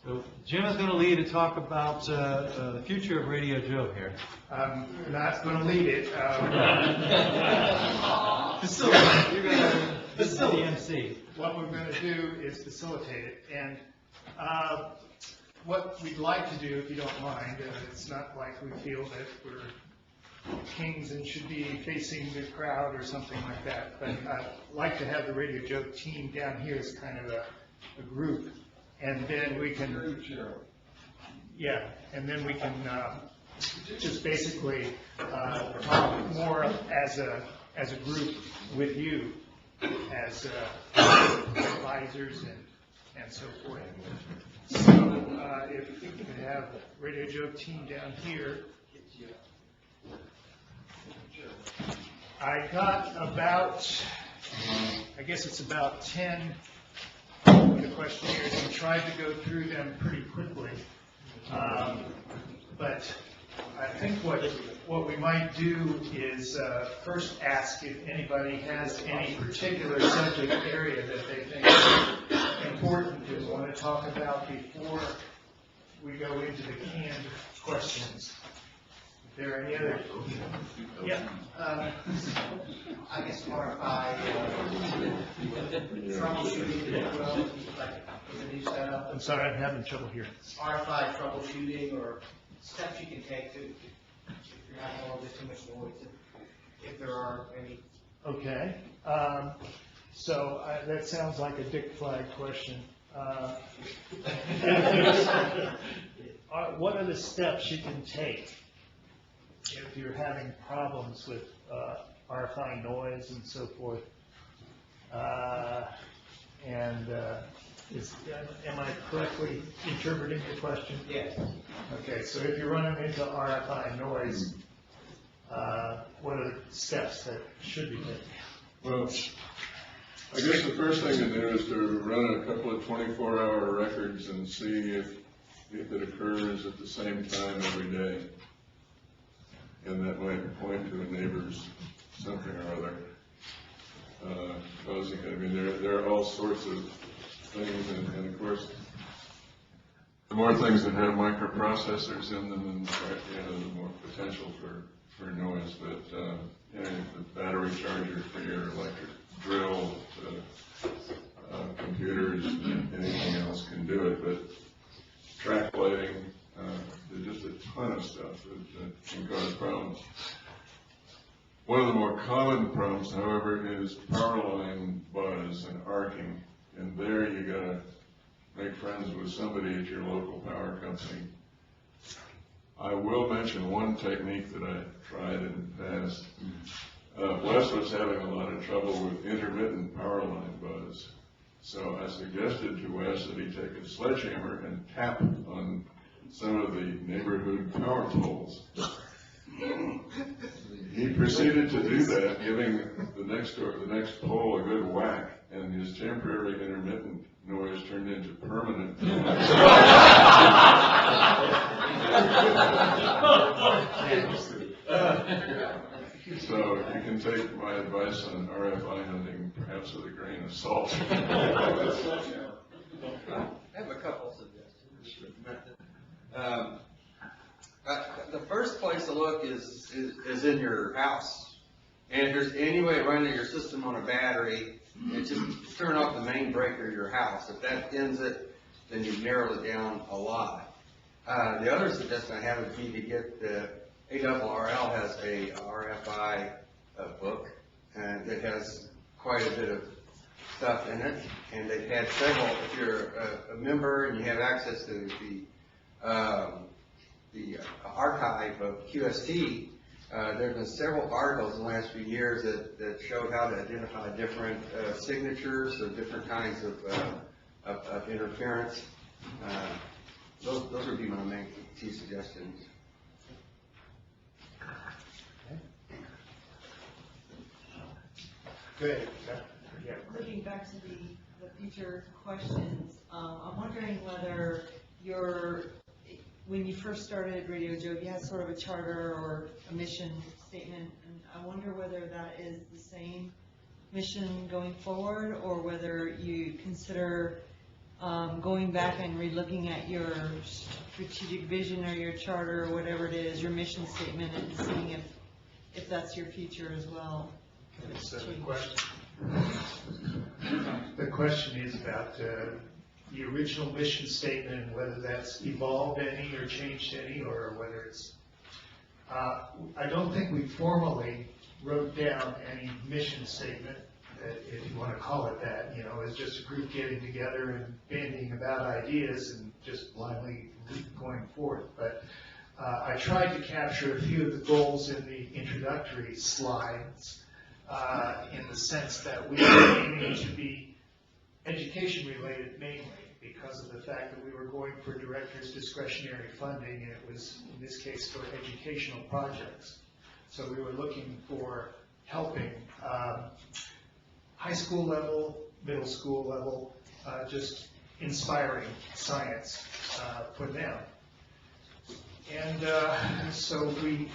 So Jim is going to lead to talk about the future of Radio Jove here. I'm not going to lead it. Facilitate. You're going to facilitate the MC. What we're going to do is facilitate it. And what we'd like to do, if you don't mind, it's not like we feel that we're kings and should be facing the crowd or something like that, but I'd like to have the Radio Jove team down here as kind of a group. And then we can, yeah, and then we can just basically talk more as a group with you as advisors and so forth. So if we could have Radio Jove team down here. I got about, I guess it's about 10 the questionnaires, and tried to go through them pretty quickly. But I think what we might do is first ask if anybody has any particular subject area that they think is important and want to talk about before we go into the canned questions. Is there any other? Yeah. I guess RFI troubleshooting as well, like a new setup. I'm sorry, I'm having trouble here. RFI troubleshooting or steps you can take to, if you're having a little bit too much noise, if there are any. Okay. So that sounds like a Dick Flag question. What are the steps you can take if you're having problems with RFI noise and so forth? Am I correctly interpreting your question? Yes. Okay, so if you're running into RFI noise, what are the steps that should be taken? Well, I guess the first thing to do is to run a couple of 24-hour records and see if it occurs at the same time every day. And that might point to a neighbor's something or other causing it. I mean, there are all sorts of things, and of course, the more things that have microprocessors in them, the more potential for noise. But the battery charger for your electric drill, computers, anything else can do it. But track lighting, there's just a ton of stuff that can cause problems. One of the more common problems, however, is power line buzz and arcing. And there you gotta make friends with somebody at your local power company. I will mention one technique that I tried in the past. Wes was having a lot of trouble with intermittent power line buzz. So I suggested to Wes that he take a sledgehammer and tap on some of the neighborhood power poles. He proceeded to do that, giving the next pole a good whack, and his temporary intermittent noise turned into permanent noise. So you can take my advice on RFI hunting perhaps with a grain of salt. I have a couple suggestions. The first place to look is in your house. And if there's any way of running your system on a battery, just turn off the main breaker of your house. If that ends it, then you've narrowed it down a lot. The other suggestion I have would be to get the ARRL has a RFI book, and it has quite a bit of stuff in it. And they've had several, if you're a member and you have access to the archive of QST, there have been several articles in the last few years that showed how to identify different signatures of different kinds of interference. Those would be my main key suggestions. Good. Yeah. Looking back to the future questions, I'm wondering whether when you first started Radio Jove, you had sort of a charter or a mission statement, and I wonder whether that is the same mission going forward, or whether you consider going back and relooking at your strategic vision or your charter or whatever it is, your mission statement, and seeing if that's your future as well. So the question is about the original mission statement, and whether that's evolved any or changed any, or whether it's, I don't think we formally wrote down any mission statement, if you want to call it that. You know, it's just a group getting together and bandying about ideas and just blindly going forth. But I tried to capture a few of the goals in the introductory slides, in the sense that we were aiming to be education related mainly, because of the fact that we were going for director's discretionary funding, and it was, in this case, for educational projects. So we were looking for helping high school level, middle school level, just inspiring science for them. And so we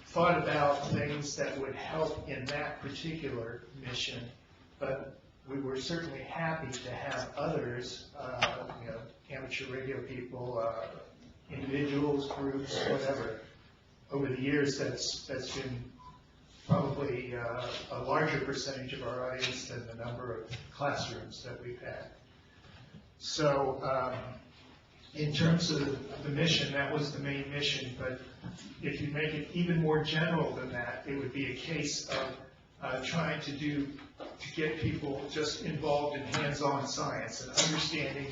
thought about things that would help in that particular mission, but we were certainly happy to have others, you know, amateur radio people, individuals, groups, whatever. Over the years, that's been probably a larger percentage of our audience than the number of classrooms that we've had. So in terms of the mission, that was the main mission, but if you make it even more general than that, it would be a case of trying to get people just involved in hands-on science and understanding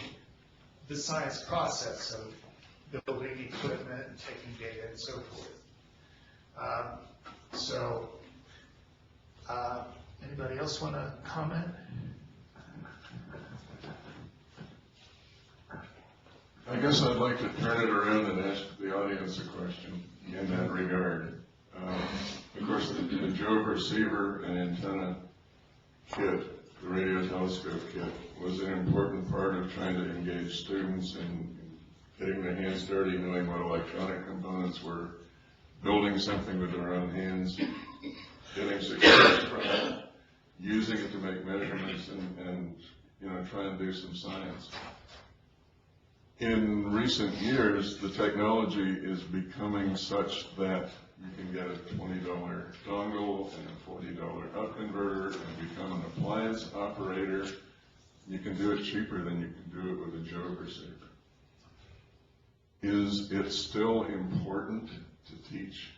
the science process of building equipment and taking data and so forth. Anybody else want to comment? I guess I'd like to turn it around and ask the audience a question in that regard. Of course, the Jove receiver and antenna kit, the radio telescope kit, was an important part of trying to engage students in getting their hands dirty, knowing what electronic components were, building something with their own hands, getting success from it, using it to make measurements, and you know, try and do some science. In recent years, the technology is becoming such that you can get a $20 dongle and a $40 up converter and become an appliance operator. You can do it cheaper than you can do it with a Jove receiver. Is it still important to teach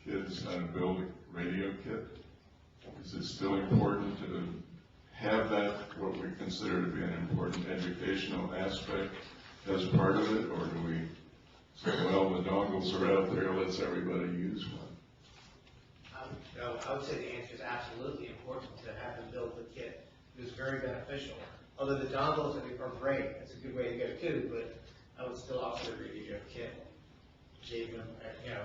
kids how to build a radio kit? Is it still important to have that, what we consider to be an important educational aspect, as part of it, or do we say, well, the dongles are out there, let's everybody use one? No, I would say the answer is absolutely important to have them build the kit. It was very beneficial. Although the dongles are great, it's a good way to go too, but I would still offer the radio kit. Gave them, you know,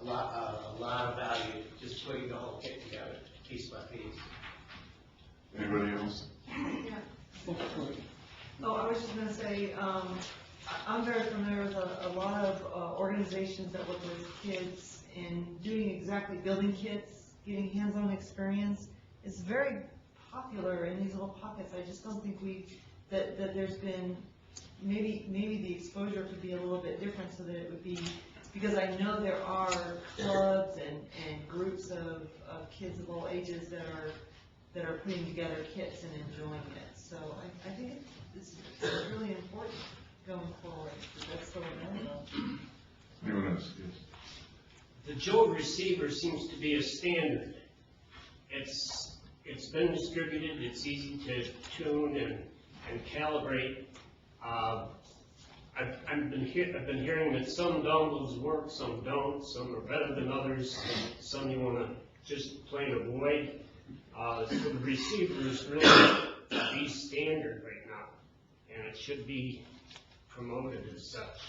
a lot of value just putting the whole kit together, piece by piece. Anybody else? Yeah. Oh, I was just going to say, I'm very familiar with a lot of organizations that work with kids in doing exactly building kits, getting hands-on experience. It's very popular in these little pockets. I just don't think that there's been, maybe the exposure could be a little bit different so that it would be, because I know there are clubs and groups of kids of all ages that are putting together kits and enjoying it. So I think it's really important going forward. That's the way I know. Anyone else? Yes. The Jove receiver seems to be a standard. It's been distributed. It's easy to tune and calibrate. I've been hearing that some dongles work, some don't. Some are better than others. And some you want to just plain avoid. So the receiver is really the standard right now, and it should be promoted as such.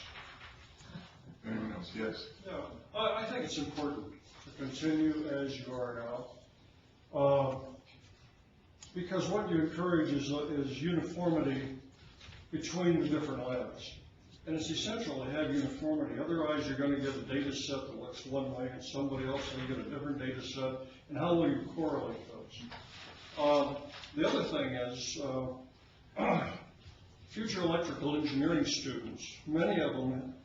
Anyone else? Yes. Yeah, I think it's important to continue as you are now, because what you encourage is uniformity between the different labs. And it's essential to have uniformity. Otherwise, you're going to get a data set that looks one way, and somebody else will get a different data set. And how will you correlate those? The other thing is, future electrical engineering students, many of them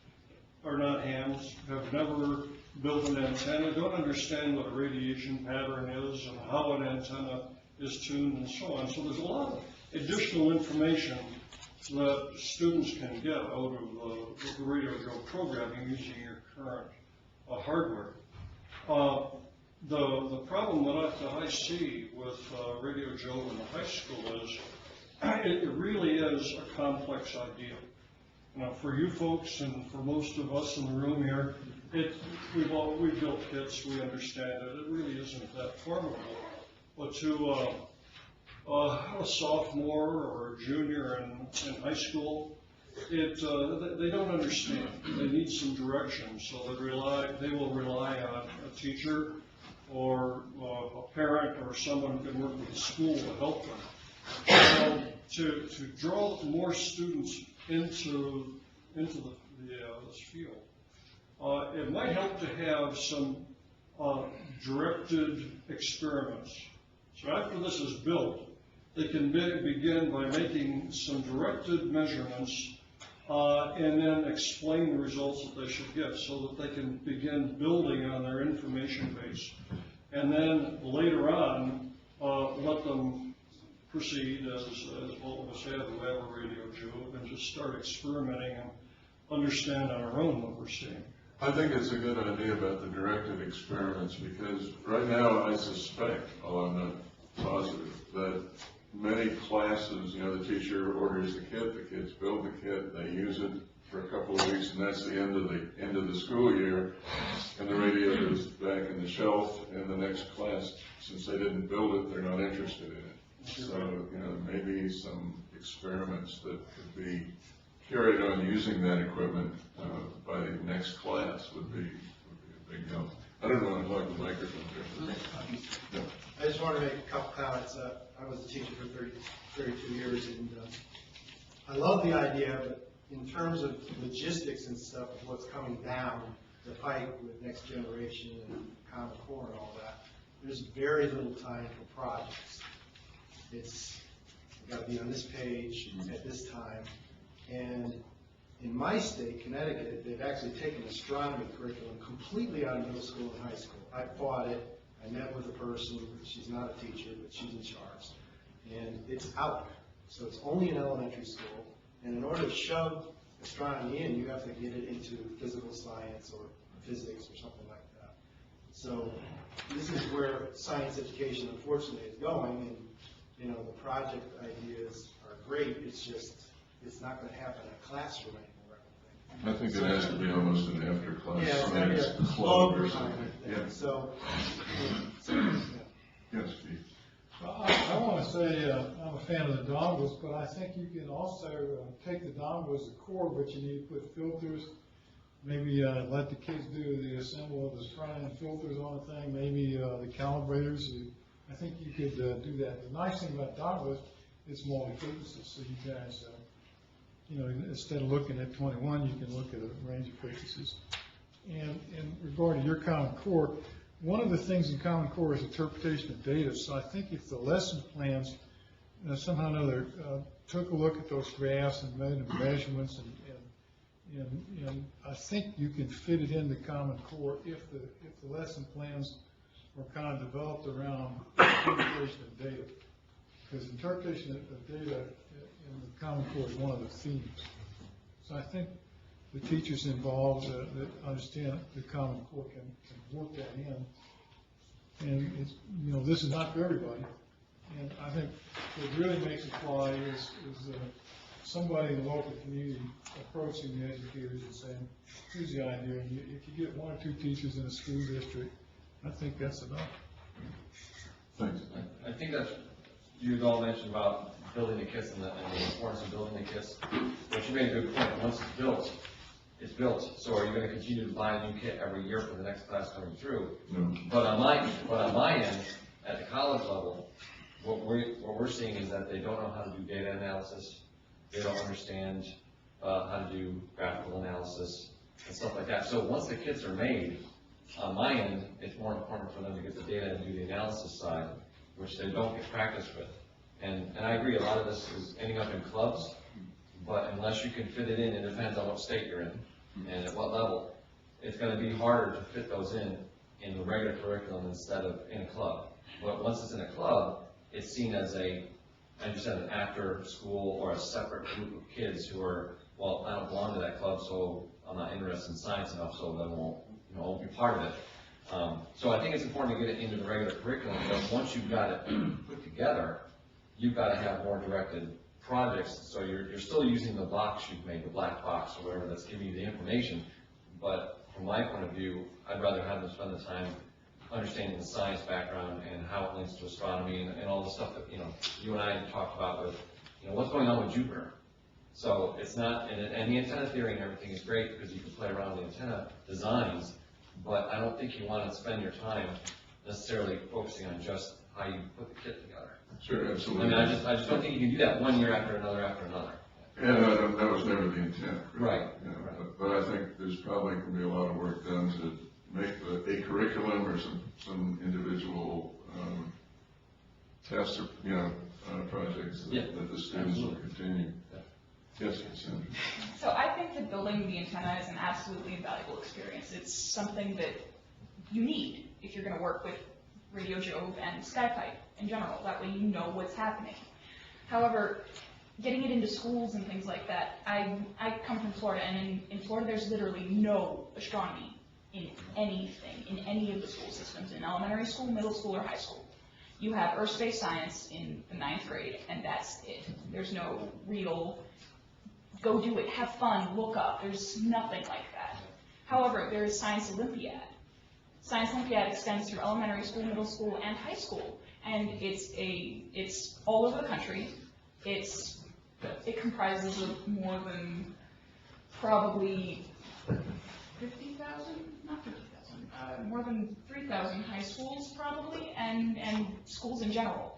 are not hams, have never built an antenna, don't understand what a radiation pattern is and how an antenna is tuned and so on. So there's a lot of additional information that students can get out of the Radio Jove programming using your current hardware. The problem that I see with Radio Jove in the high school is it really is a complex idea. Now, for you folks and for most of us in the room here, we've built kits, we understand it. It really isn't that formidable. But to a sophomore or a junior in high school, they don't understand. They need some direction, so they will rely on a teacher or a parent or someone who can work with the school to help them. So to draw more students into this field, it might help to have some directed experiments. So after this is built, they can begin by making some directed measurements and then explain the results that they should get so that they can begin building on their information base. And then later on, let them proceed as all of us have who have a Radio Jove and just start experimenting and understand on our own what we're seeing. I think it's a good idea about the directed experiments because right now I suspect, although I'm not positive, that many classes, the teacher orders the kit, the kids build the kit, they use it for a couple of weeks, and that's the end of the school year, and the radio is back in the shelf, and the next class, since they didn't build it, they're not interested in it. So, maybe some experiments that could be carried on using that equipment by the next class would be a big help. I don't want to hog the microphone here. No. I just want to make a couple comments. I was a teacher for 32 years, and I love the idea, but in terms of logistics and stuff of what's coming down the pike with Next Generation and Common Core and all that, there's very little time for projects. It's got to be on this page at this time. And in my state, Connecticut, they've actually taken astronomy curriculum completely out of middle school and high school. I fought it. I met with a person. She's not a teacher, but she's in charge. And it's out. So it's only in elementary school. And in order to shove astronomy in, you have to get it into physical science or physics or something like that. So this is where science education, unfortunately, is going. And, the project ideas are great. It's just, it's not going to happen in a classroom anymore, I I think it has to be almost an after-class Yeah, it's science like a club or club something. Yeah. Yeah. So, Yes, Steve. I want to say I'm a fan of the dongles, but I think you can also take the dongle as a core, but you need to put filters. Maybe let the kids do the assemble of the front end filters on the thing. Maybe the calibrators. I think you could do that. The nice thing about dongle is it's multi-frequencies, so you guys, instead of looking at 21, you can look at a range of frequencies. And in regard to your Common Core, one of the things in Common Core is interpretation of data. So I think if the lesson plans somehow or another took a look at those graphs and made the measurements, and I think you can fit it into Common Core if the lesson plans were kind of developed around interpretation of data. Because interpretation of data in the Common Core is one of the themes. So I think the teachers involved that understand the Common Core can work that in. And it's, this is not for everybody. And I think what really makes it fly is somebody in the local community approaching the educators and saying, here's the idea. If you get one or two teachers in a school district, I think that's enough. Thanks. I think that you all mentioned about building the kits and the importance of building the kits. But you made a good point. Once it's built, it's built. So are you going to continue to buy a new kit every year for the next class coming through? No. But on my end, at the college level, what we're seeing is that they don't know how to do data analysis. They don't understand how to do graphical analysis and stuff like that. So once the kits are made, on my end, it's more important for them to get the data and do the analysis side, which they don't get practice with. And I agree, a lot of this is ending up in clubs, but unless you can fit it in, it depends on what state you're in and at what level, it's gonna be harder to fit those in the regular curriculum instead of in a club. But once it's in a club, it's seen as an after school or a separate group of kids who are, well, I don't belong to that club, so I'm not interested in science enough, so then won't be part of it. So I think it's important to get it into the regular curriculum, but once you've got it put together, you've got to have more directed projects, so you're still using the box you've made, the black box or whatever that's giving you the information, but from my point of view, I'd rather have them spend the time understanding the science background and how it links to astronomy and all the stuff that, you and I talked about with, what's going on with Jupiter. So it's not, and the antenna theory and everything is great because you can play around with the antenna designs, but I don't think you want to spend your time necessarily focusing on just how you put the kit together. Sure, absolutely. I mean, I just don't think you can do that one year after another after another. Yeah, no, that was never the intent. Right. But I think there's probably going to be a lot of work done to make a curriculum or some individual tests or, projects that the students will continue. Yes, Sandra. So I think that building the antenna is an absolutely invaluable experience. It's something that you need if you're going to work with Radio Jove and SkyPipe in general. That way you know what's happening. However, getting it into schools and things like that, I come from Florida, and in Florida there's literally no astronomy in anything, in any of the school systems, in elementary school, middle school, or high school. You have Earth Space Science in the 9th grade, and that's it. There's no real go do it, have fun, look up. There's nothing like that. However, there is Science Olympiad. Science Olympiad extends through elementary school, middle school, and high school, and it's all over the country. It comprises of more than probably 50,000, not 50,000, more than 3,000 high schools probably, and schools in general.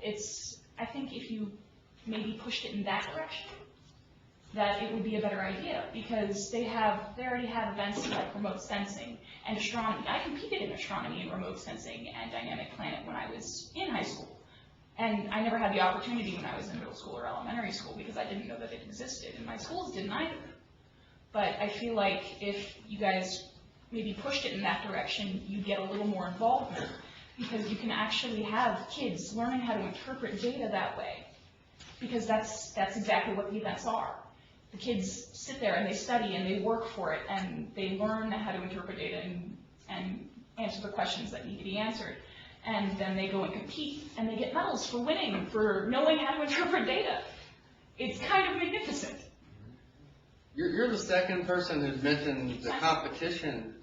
I think if you maybe pushed it in that direction, that it would be a better idea, because they already have events like remote sensing and astronomy. I competed in astronomy and remote sensing and dynamic planet when I was in high school. And I never had the opportunity when I was in middle school or elementary school because I didn't know that it existed, and my schools didn't either. But I feel like if you guys maybe pushed it in that direction, you'd get a little more involvement, because you can actually have kids learning how to interpret data that way, because that's exactly what the events are. The kids sit there and they study and they work for it, and they learn how to interpret data and answer the questions that need to be answered. And then they go and compete, and they get medals for winning, for knowing how to interpret data. It's kind of magnificent. You're the second person who's mentioned the competition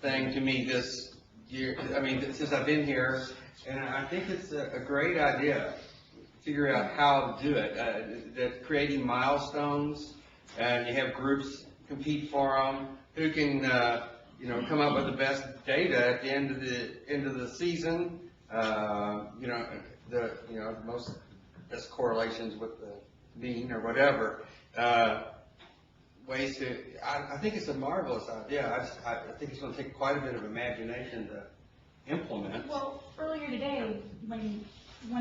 thing to me this year, since I've been here, and I think it's a great idea. Figure out how to do it, that creating milestones, and you have groups compete for them, who can, come up with the best data at the end of the season. The most best correlations with the mean or whatever. Ways to. I think it's a marvelous idea. I think it's going to take quite a bit of imagination to implement. Well, earlier today, when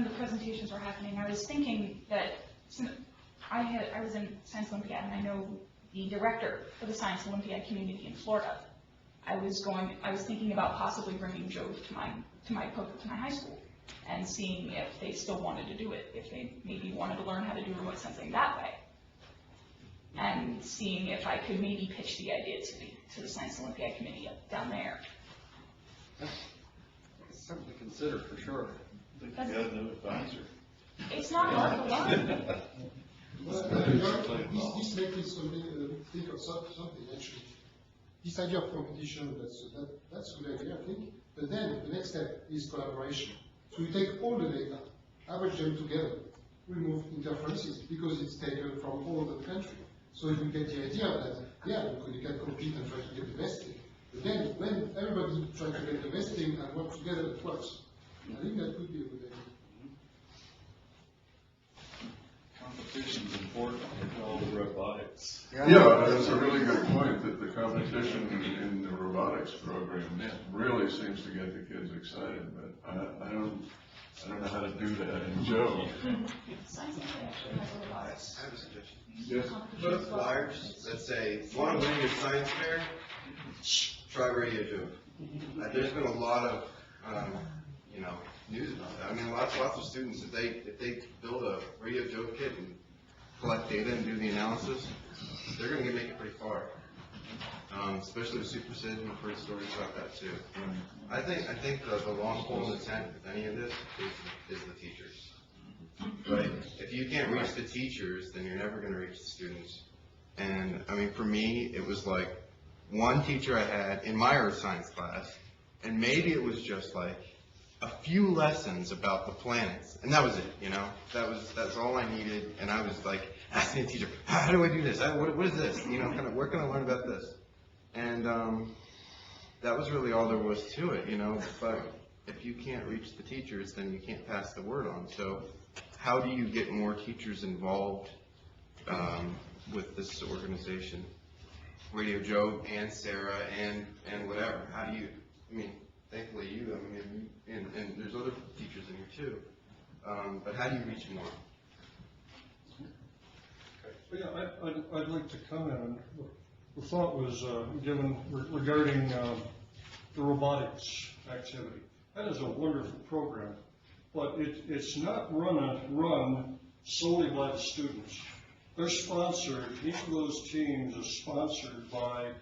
the presentations were happening, I was thinking that I was in Science Olympiad, and I know the director for the Science Olympiad community in Florida. I was thinking about possibly bringing Jove to my high school and seeing if they still wanted to do it, if they maybe wanted to learn how to do remote sensing that way, and seeing if I could maybe pitch the idea to the Science Olympiad committee down there. It's something to consider for sure. It's not hard to learn. This makes me think of something actually. This idea of competition, that's a good idea, I think. But then the next step is collaboration. So you take all the data, average them together, remove interferences because it's taken from all over the country. So you get the idea that, you can compete and try to get the best thing. But then when everybody tries to get the best thing and work together, it works. I think that could be a good idea. Competition's important with all the robotics. Yeah, that's a really good point, that the competition in the robotics program really seems to get the kids excited, but I don't I don't know how to do that in Jove. Science actually has robotics. I have a suggestion. Yes. Put up flyers that say, want to win your science fair? Try Radio Jove. There's been a lot of, news about that. I mean, lots of students, if they build a Radio Jove kit and collect data and do the analysis, they're going to make it pretty far. Especially with supercision, I've heard stories about that too. I think the long pole in the tent with any of this is the teachers. Right? If you can't reach the teachers, then you're never going to reach the students. And I mean, for me, it was like one teacher I had in my earth science class, and maybe it was just like a few lessons about the planets, and that was it. That's all I needed. And I was like asking the teacher, how do I do this? What is this? Where can I learn about this? And that was really all there was to it. But if you can't reach the teachers, then you can't pass the word on. So how do you get more teachers involved with this organization? Radio Jove and Sarah and whatever. How do you, thankfully and there's other teachers in here too. But how do you reach more? Yeah, I'd like to comment on, the thought was given regarding the robotics activity. That is a wonderful program, but it's not run solely by the students. They're sponsored, each of those teams is sponsored by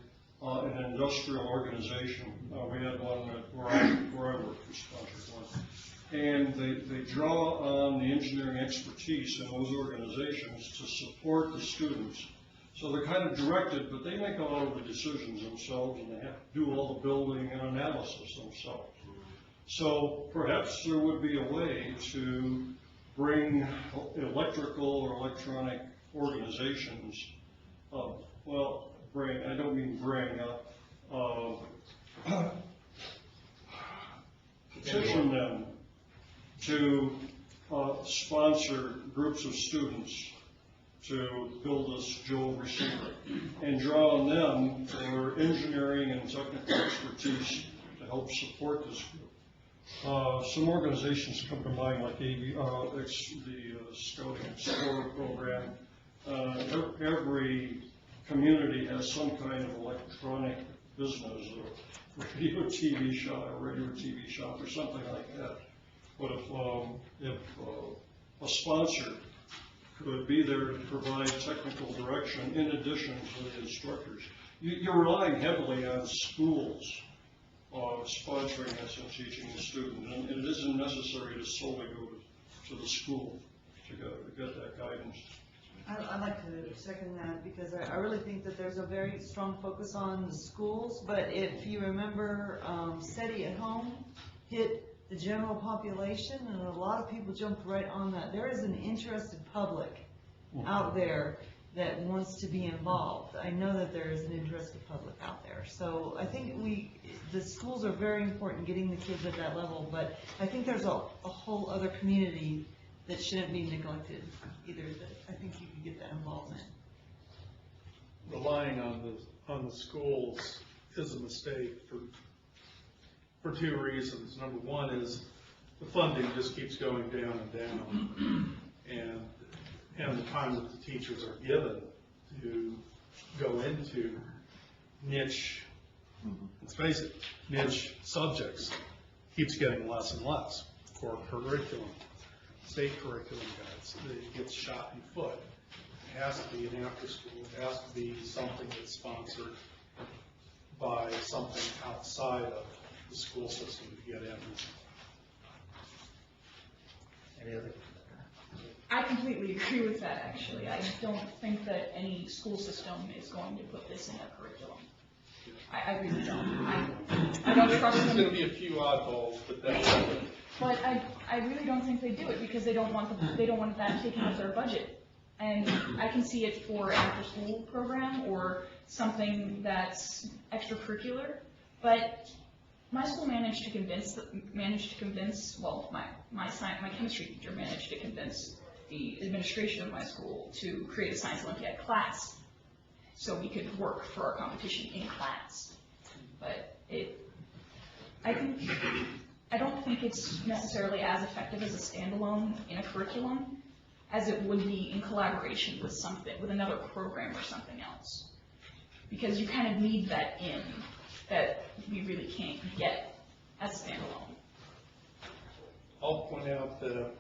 an industrial organization. We had one where I worked who sponsored one. And they draw on the engineering expertise in those organizations to support the students. So they're kind of directed, but they make a lot of the decisions themselves, and they have to do all the building and analysis themselves. So perhaps there would be a way to bring electrical or electronic organizations, I don't mean bring, petition them to sponsor groups of students to build this Jove receiver and draw on them for engineering and technical expertise to help support this group. Some organizations come to mind, like the Scouting Explorer program. Every community has some kind of electronic business, or radio TV shop, or something like that. But if a sponsor could be there to provide technical direction in addition to the instructors, you're relying heavily on schools sponsoring this and teaching the students, and it isn't necessary to solely go to the school to get that guidance. I'd like to second that, because I really think that there's a very strong focus on the schools, but if you remember, SETI at Home hit the general population, and a lot of people jumped right on that. There is an interested public out there that wants to be involved. I know that there is an interested public out there. So I think the schools are very important, getting the kids at that level, but I think there's a whole other community that shouldn't be neglected either, that I think you can get that involvement. Relying on the schools is a mistake for two reasons. Number one is the funding just keeps going down and down, and the time that the teachers are given to go into niche, let's face it, niche subjects keeps getting less and less. Core curriculum, state curriculum guides, it gets shot in foot. It has to be an after school, it has to be something that's sponsored by something outside of the school system to get in. Any other? I completely agree with that, actually. I don't think that any school system is going to put this in their curriculum. I really don't. I don't trust them. There's going to be a few oddballs, but that's it. But I really don't think they do it because they don't want that taking up their budget. And I can see it for an after-school program or something that's extracurricular. But my school managed to convince, well, my chemistry teacher managed to convince the administration of my school to create a science Olympiad class so we could work for our competition in class. But I think I don't think it's necessarily as effective as a standalone in a curriculum as it would be in collaboration with something, with another program or something else. Because you kind of need that in that we really can't get as a standalone. I'll point out that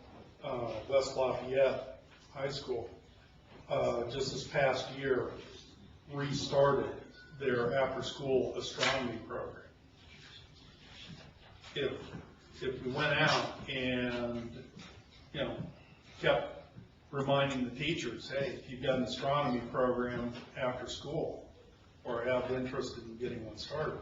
West Lafayette High School, just this past year, restarted their after-school astronomy program. If we went out and, kept reminding the teachers, hey, if you've got an astronomy program after school, or have interest in getting one started,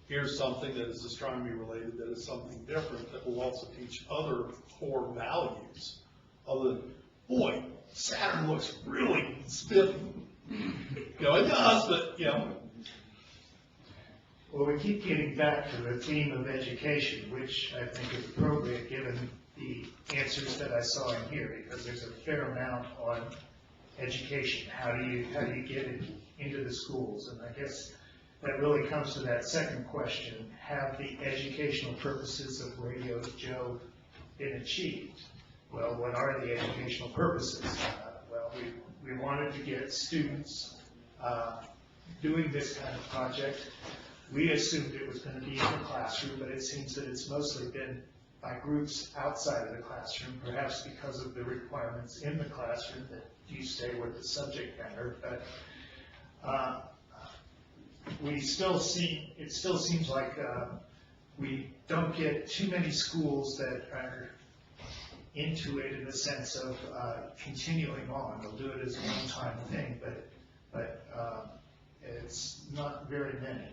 here's something that is astronomy related, that is something different, that will also teach other core values, other than, boy, Saturn looks really stiff. It does, but, Well, we keep getting back to the theme of education, which I think is appropriate given the answers that I saw in here, because there's a fair amount on education. How do you get it into the schools? And I guess that really comes to that second question: have the educational purposes of Radio Jove been achieved? Well, what are the educational purposes? Well, we wanted to get students doing this kind of project. We assumed it was going to be in the classroom, but it seems that it's mostly been by groups outside of the classroom, perhaps because of the requirements in the classroom that you stay with the subject matter. But it still seems like we don't get too many schools that are into it in the sense of continuing on. They'll do it as a one-time thing, but it's not very many.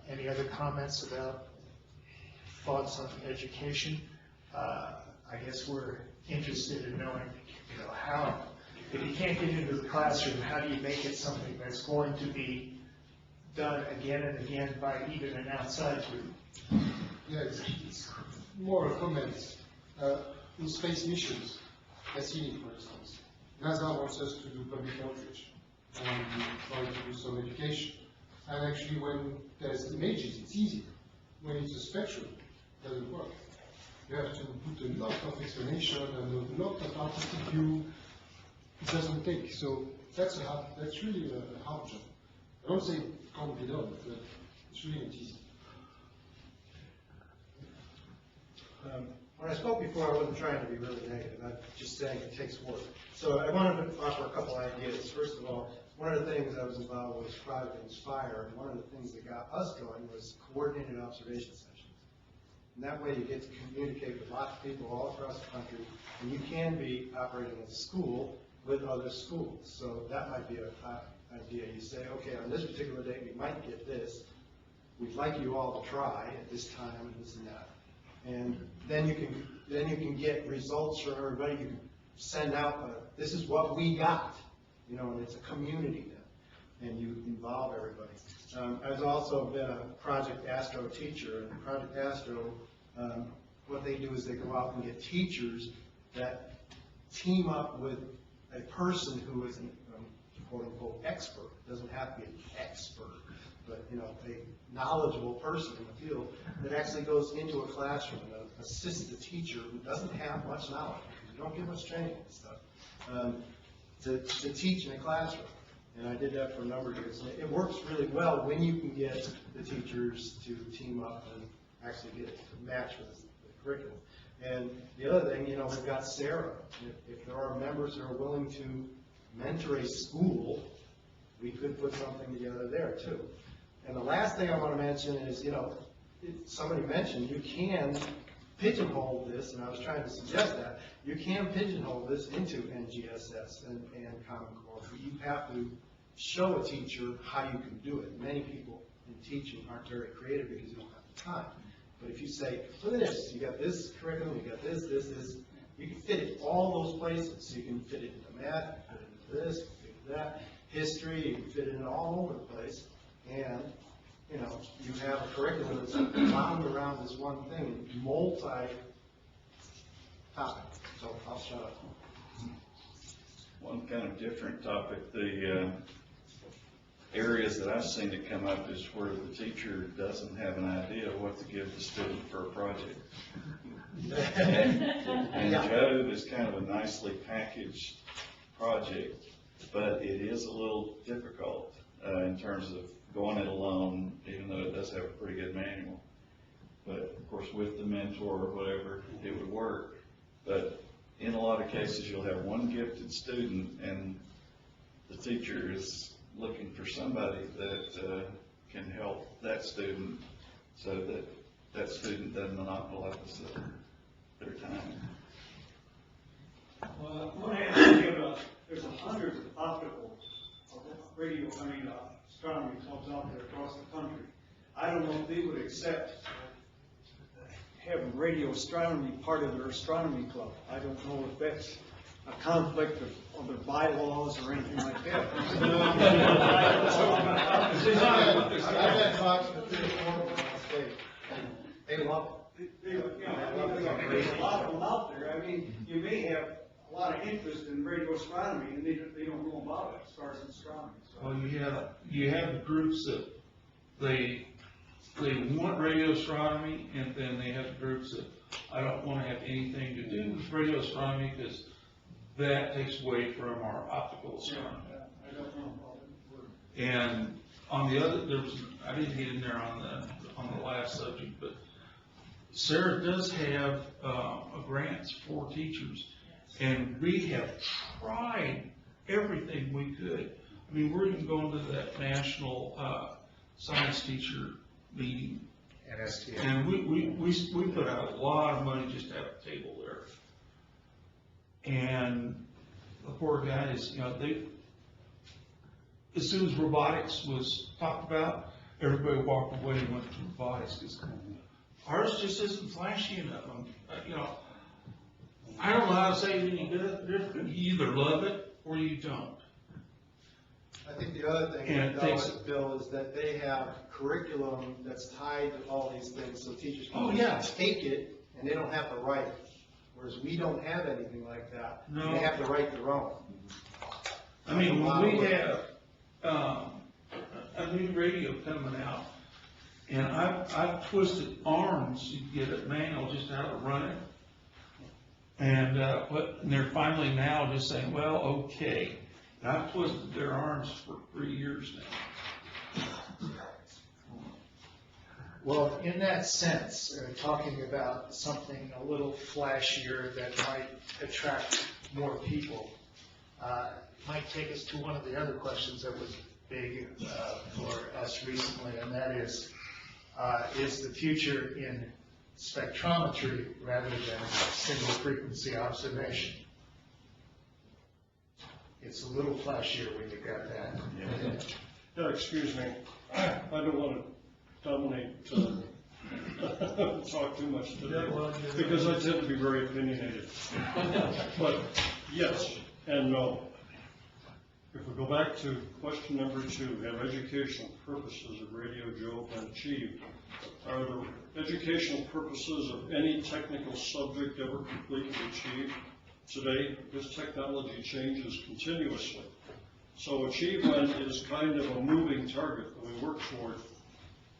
Any other comments about thoughts on education? I guess we're interested in knowing, how, if you can't get into the classroom, how do you make it something that's going to be done again and again by even an outside group? Yeah, it's more a comment. In space missions, Cassini, for instance, NASA wants us to do public outreach and try to do some education. And actually, when there's images, it's easier. When it's a spectrum, it doesn't work. You have to put a lot of explanation and a lot of artistic view. It doesn't take. So that's really a hard job. I don't say it can't be done, but it's really not easy. When I spoke before, I wasn't trying to be really negative. I'm just saying it takes work. So I wanted to offer a couple ideas. First of all, one of the things I was involved with was Project Inspire, and one of the things that got us going was coordinated observation sessions. And that way you get to communicate with lots of people all across the country, and you can be operating as a school with other schools. So that might be an idea. You say, okay, on this particular date we might get this. We'd like you all to try at this time and this and that. And then you can get results from everybody. You can send out, this is what we got, and it's a community then, and you involve everybody. I've also been a Project Astro teacher, and Project Astro, what they do is they go out and get teachers that team up with a person who is an quote-unquote expert. It doesn't have to be an expert, but a knowledgeable person in the field that actually goes into a classroom and assists the teacher who doesn't have much knowledge, because you don't get much training and stuff, to teach in a classroom. And I did that for a number of years. And it works really well when you can get the teachers to team up and actually get it to match with the curriculum. And the other thing, we've got Sarah. If there are members that are willing to mentor a school, we could put something together there too. And the last thing I want to mention is, somebody mentioned you can pigeonhole this, and I was trying to suggest that. You can pigeonhole this into NGSS and Common Core, but you have to show a teacher how you can do it. Many people in teaching aren't very creative because you don't have the time. But if you say, look at this, you got this curriculum, you got this, you can fit it all those places. So you can fit it into math, you can fit it into this, you can fit it into that. History, you can fit it in all over the place. And, you have a curriculum that's bound around this one thing, multi-topic. So I'll shut up. One kind of different topic, the areas that I've seen it come up is where the teacher doesn't have an idea what to give the student for a project. And Jove is kind of a nicely packaged project, but it is a little difficult in terms of going it alone, even though it does have a pretty good manual. But of course, with the mentor or whatever, it would work. But in a lot of cases, you'll have one gifted student, and the teacher is looking for somebody that can help that student so that that student doesn't monopolize their time. Well, I want to ask you about, there's hundreds of optical, astronomy clubs out there across the country. I don't know if they would accept having radio astronomy part of their astronomy club. I don't know if that's a conflict of their bylaws or anything like that. I've had talks with the state, and they love it. There's a lot of them out there. I mean, you may have a lot of interest in radio astronomy, and they don't know about it as far as astronomy. So. Well, you have the groups that they want radio astronomy, and then they have the groups that I don't want to have anything to do with radio astronomy because that takes away from our optical astronomy. I don't know about it. And on the other, I didn't get in there on the last subject, but Sarah does have grants for teachers, and we have tried everything we could. I mean, we're even going to that national science teacher meeting, NSTA. and we put out a lot of money just to have a table there. And the poor guys, as soon as robotics was talked about, everybody walked away and went to robotics because ours just isn't flashy enough. I don't know how to say it any different. You either love it or you don't. I think the other thing about Bill, is that they have curriculum that's tied to all these things, so teachers can take it and they don't have to write it. Whereas we don't have anything like that. No. They have to write their own. I mean, when we have a new radio coming out, and I've twisted arms to get it manual just how to run it. And they're finally now just saying, well, okay. And I've twisted their arms for 3 years now. Well, in that sense, talking about something a little flashier that might attract more people, might take us to one of the other questions that was big for us recently, and that is the future in spectrometry rather than single frequency observation? It's a little flashier when you've got that. Yeah, excuse me. I don't want to dominate, talk too much today, because I tend to be very opinionated. But yes and no. If we go back to question number 2, have educational purposes of Radio Jove been achieved? Are the educational purposes of any technical subject ever completely achieved? Today, this technology changes continuously. So achievement is kind of a moving target that we work toward.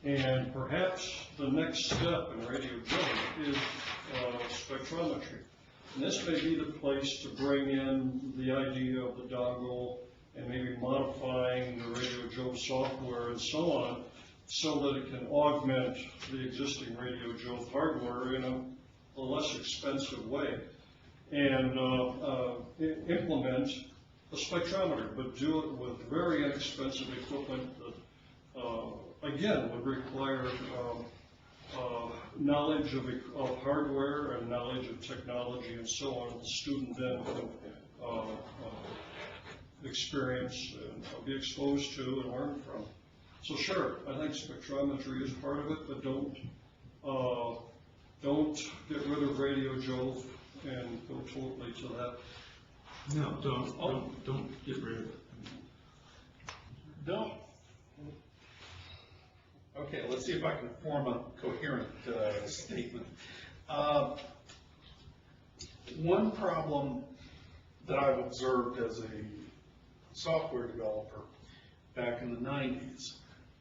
And perhaps the next step in Radio Jove is spectrometry. And this may be the place to bring in the idea of the dongle and maybe modifying the Radio Jove software and so on, so that it can augment the existing Radio Jove hardware in a less expensive way, and implement a spectrometer, but do it with very inexpensive equipment that, again, would require knowledge of hardware and knowledge of technology and so on. The student then can experience and be exposed to and learn from. So sure, I think spectrometry is part of it, but don't get rid of Radio Jove and go totally to that. No, don't get rid of it. Don't. Okay, let's see if I can form a coherent statement. One problem that I've observed as a software developer, back in the 90s,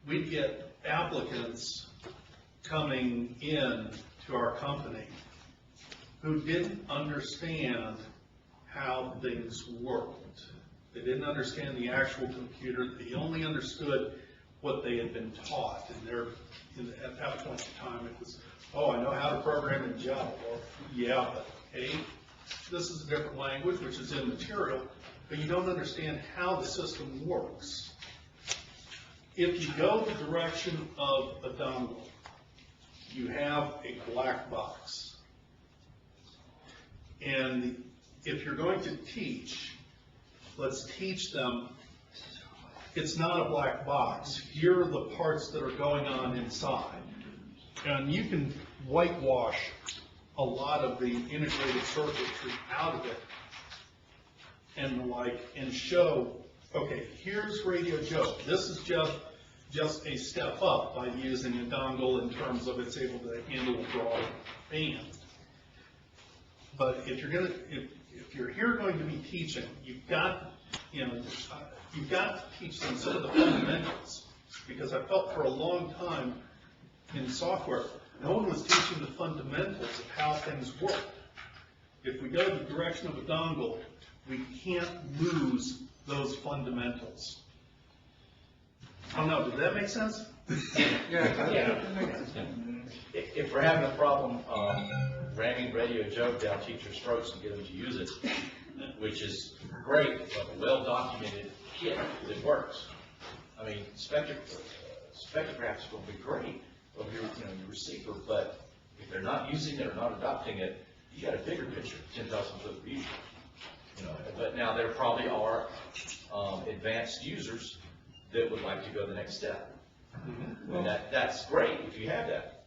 we'd get applicants coming in to our company who didn't understand how things worked. They didn't understand the actual computer. They only understood what they had been taught. And at that point in time, it was, oh, I know how to program in Java. Or, yeah, but hey, this is a different language, which is immaterial, but you don't understand how the system works. If you go the direction of a dongle, you have a black box. And if you're going to teach, let's teach them, it's not a black box. Here are the parts that are going on inside. And you can whitewash a lot of the integrated circuitry out of it and show, okay, here's Radio Jove. This is just a step up by using a dongle in terms of it's able to handle a broad band. But if you're here going to be teaching, you've got to teach them some of the fundamentals, because I felt for a long time in software, no one was teaching the fundamentals of how things work. If we go the direction of a dongle, we can't lose those fundamentals. I don't know, did that make sense? Yeah. If we're having a problem ramming Radio Jove down teachers' throats and get them to use it, which is great, but a well-documented kit that works. I mean, spectrographs will be great of your receiver, but if they're not using it or not adopting it, you got a bigger picture, 10,000-foot view. But now there probably are advanced users that would like to go the next step. And that's great if you have that.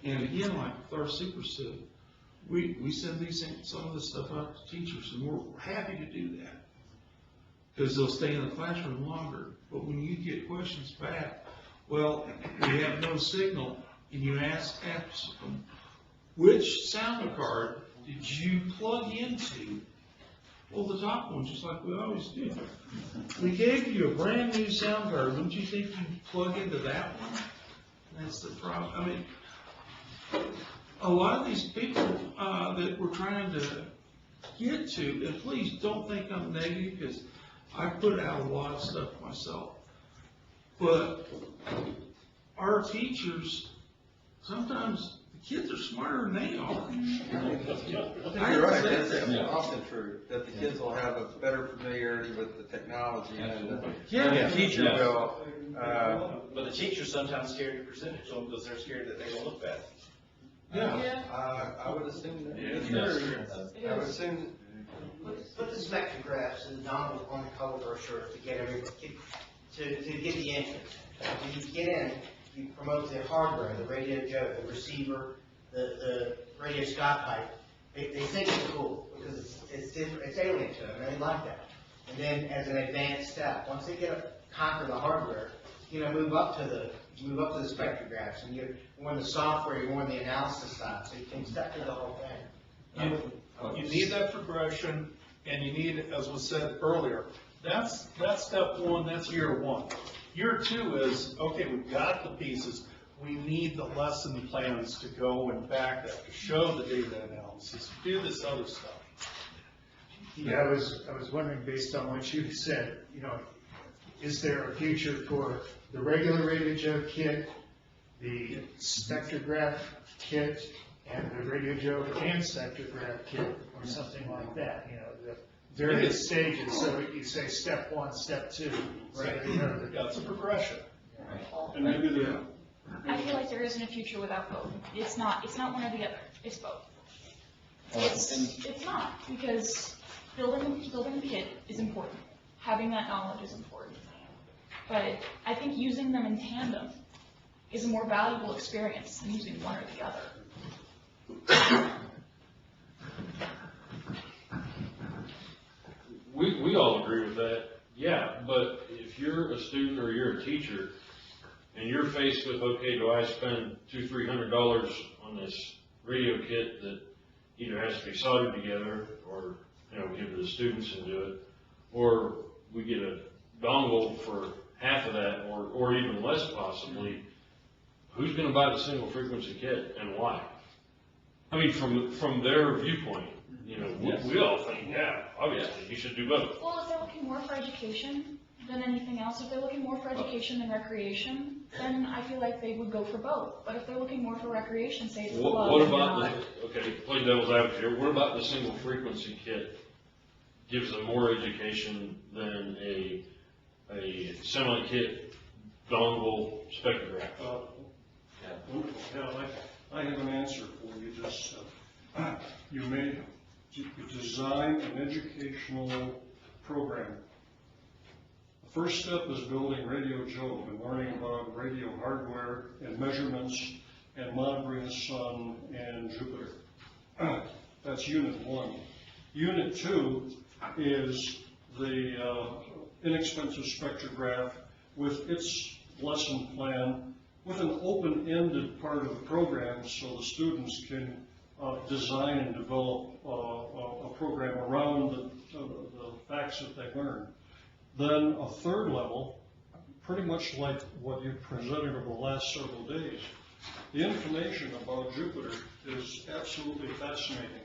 And again, like with our superset, we send some of this stuff out to teachers, and we're happy to do that because they'll stay in the classroom longer. But when you get questions back, well, we have no signal, and you ask them, which sound card did you plug into? Well, the top one, just like we always do. We gave you a brand new sound card. Wouldn't you think you'd plug into that one? That's the problem. I mean, a lot of these people that we're trying to get to, and please don't think I'm negative, because I put out a lot of stuff myself, but our teachers, sometimes the kids are smarter than they are. You're right, that's often true, that the kids will have a better familiarity with the technology and the teacher will. But the teacher's sometimes scared to present it to them because they're scared that they will look bad. I would assume that. Yeah. I would assume, put the spectrographs and the dongle on the color brochure to get everybody, to get the interest. When you get in, you promote the hardware, the Radio Jove, the receiver, the radio Scott pipe. They think it's cool because it's different, it's alien to them, and they like that. And then as an advanced step, once they conquer the hardware, move up to the spectrographs, and you're more in the software, you're more in the analysis side, so you can step through the whole thing. You need that progression, and you need, as was said earlier, that's step one, that's year one. Year two is, okay, we've got the pieces, we need the lesson plans to go and back that, to show the data analysis, do this other stuff. Yeah, I was wondering, based on what you said, is there a future for the regular Radio Jove kit, the spectrograph kit, and the Radio Jove and spectrograph kit, or something like that? The various stages. So you say step one, step two, right? That's a progression. And maybe I feel like there isn't a future without both. It's not one or the other. It's both. It's not, because building a kit is important. Having that knowledge is important. But I think using them in tandem is a more valuable experience than using one or the other. We all agree with that, yeah, but if you're a student or you're a teacher and you're faced with, okay, do I spend $200-300 on this radio kit that either has to be soldered together or, give it to the students and do it, or we get a dongle for half of that, or even less possibly, who's gonna buy the single frequency kit and why? I mean, from their viewpoint, you know, we all think, yeah, obviously, you should do both. Well, if they're looking more for education than anything else, if they're looking more for education than recreation, then I feel like they would go for both. But if they're looking more for recreation, say it's a club, What and about not. okay, play devil's advocate here, what about the single frequency kit? Gives them more education than a semi-kit dongle spectrograph. Yeah, I have an answer for you. Just you design an educational program. The first step is building Radio Jove and learning about radio hardware and measurements and monitoring the sun and Jupiter. That's unit 1. Unit 2 is the inexpensive spectrograph with its lesson plan with an open-ended part of the program so the students can design and develop a program around the facts that they learn. Then a third level, pretty much like what you presented over the last several days, the information about Jupiter is absolutely fascinating.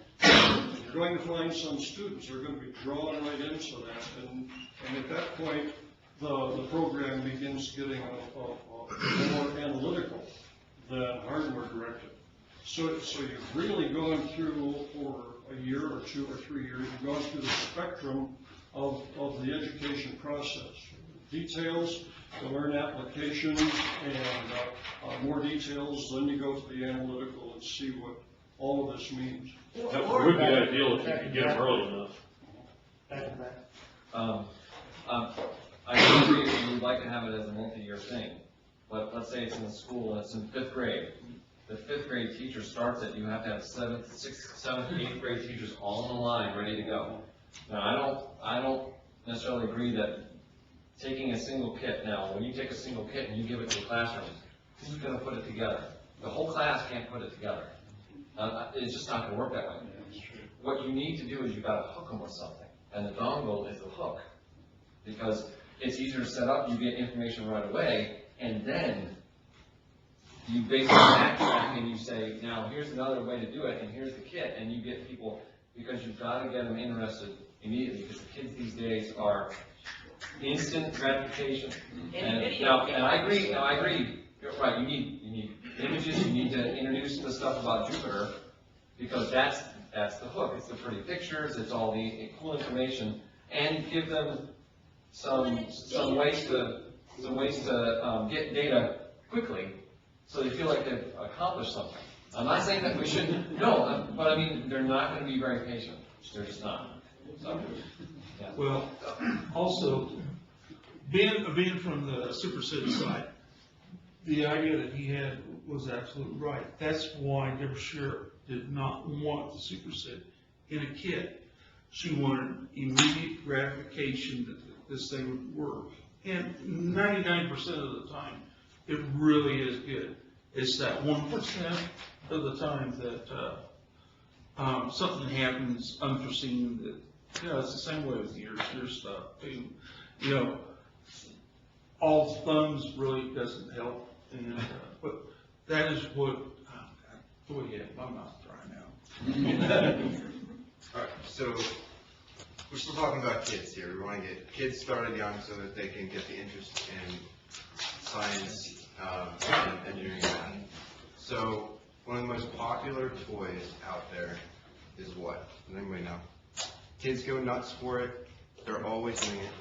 You're going to find some students who are going to be drawn right into that, and at that point, the program begins getting more analytical than hardware directed. So you've really gone through for a year or 2 or 3 years, you've gone through the spectrum of the education process. Details, to learn applications, and more details, then you go to the analytical and see what all of this means. That would be ideal if you could get them early enough. I agree, we would like to have it as a multi-year thing, but let's say it's in the school and it's in 5th grade. The 5th grade teacher starts it, you have to have 7th, 6th, 7th, 8th grade teachers all on the line, ready to go. Now, I don't necessarily agree that taking a single kit, now, when you take a single kit and you give it to a classroom, who's gonna put it together? The whole class can't put it together. It's just not gonna work that way. What you need to do is you've gotta hook them with something, and the dongle is the hook. Because it's easier to set up, you get information right away, and then you basically backtrack and you say, now here's another way to do it, and here's the kit, and you get people, because you've got to get them interested immediately, because the kids these days are instant gratification. And I agree, you're right, you need images, you need to introduce the stuff about Jupiter, because that's the hook, it's the pretty pictures, it's all the cool information, and give them some ways to get data quickly, so they feel like they've accomplished something. I'm not saying that we shouldn't, no, but I mean, they're not going to be very patient. They're just not. So, yeah. Well, also, being from the Super City side, the idea that he had was absolutely right. That's why Deborah Sher did not want the Super City in a kit. She wanted immediate gratification that this thing would work. And 99% of the time, it really is good. It's that 1% of the time that something happens unforeseen that, you know, it's the same way with your stuff too. You know, all thumbs really doesn't help. And, but that is what, go ahead, my mouth's dry now. All right, so we're still talking about kids here. We want to get kids started young so that they can get the interest in science and engineering and math. So one of the most popular toys out there is what? Does anybody know? Kids go nuts for it. They're always doing it.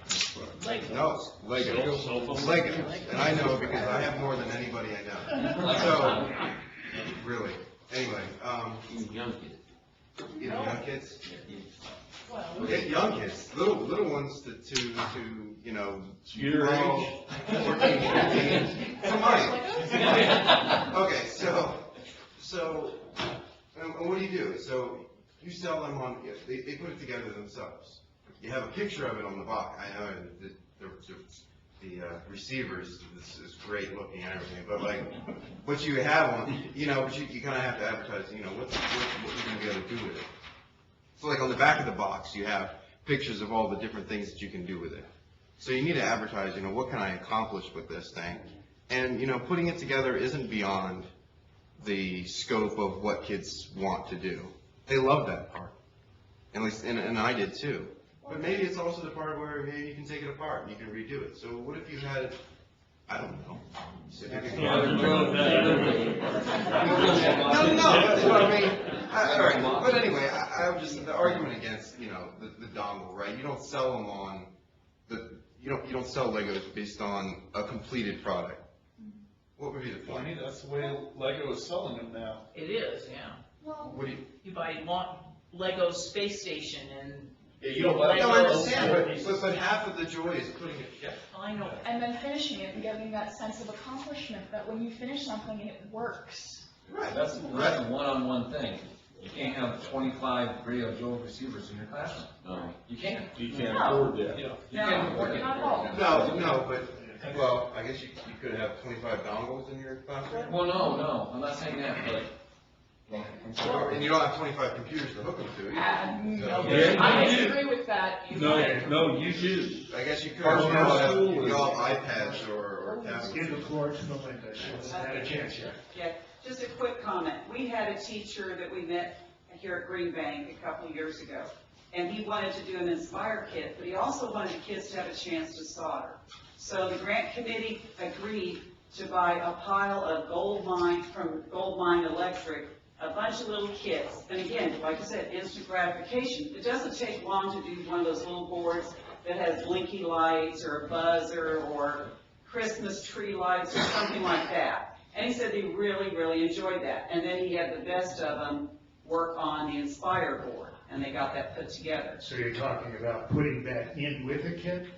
Legos. No, Legos. Legos. And I know because I have more than anybody I know. So, really. Anyway, Young kids. you know, young kids? Okay, young kids, little ones to you know, Your 12, 14, 15. Come on. Okay, so, and what do? So, you sell them on, they put it together themselves. You have a picture of it on the box. I know the receivers, this is great looking and everything, but like, what you have on, you know, but you kind of have to advertise, you know, what you're going to be able to do with it. So like on the back of the box, you have pictures of all the different things that you can do with it. So you need to advertise, what can I accomplish with this thing? And, putting it together isn't beyond the scope of what kids want to do. They love that part. At least, and I did too. But maybe it's also the part where maybe you can take it apart and you can redo it. So what if you had, I don't know. No, that's what I mean. All right, but anyway, I would just, the argument against, the dongle, right? You don't sell them on, you don't sell Legos based on a completed product. What would be the point? That's the way Lego is selling them now. It is, yeah. What do you? You buy Lego Space Station and. Yeah, you don't buy. No, I understand, but half of the joy is putting it together. I know. And then finishing it and getting that sense of accomplishment that when you finish something and it works. Right. That's a one-on-one thing. You can't have 25 Radio Jove receivers in your classroom. No. You can't. You can't afford that. You can't afford it. Not at all. No, but, well, I guess you could have 25 dongles in your classroom? Well, no, I'm not saying that, but. And you don't have 25 computers to hook them to. I disagree with that. No, you do. I guess you could. You all have iPads or tablets. Give the floor to Melinda, she hasn't had a chance yet. Yeah, just a quick comment. We had a teacher that we met here at Green Bank a couple of years ago, and he wanted to do an Inspire kit, but he also wanted the kids to have a chance to solder. So the grant committee agreed to buy a pile of from Gold Mine Electric, a bunch of little kits. And again, like I said, instant gratification. It doesn't take long to do one of those little boards that has blinky lights or a buzzer or Christmas tree lights or something like that. And he said they really, really enjoyed that. And then he had the best of them work on the Inspire board, and they got that put together. So you're talking about putting that in with a kit?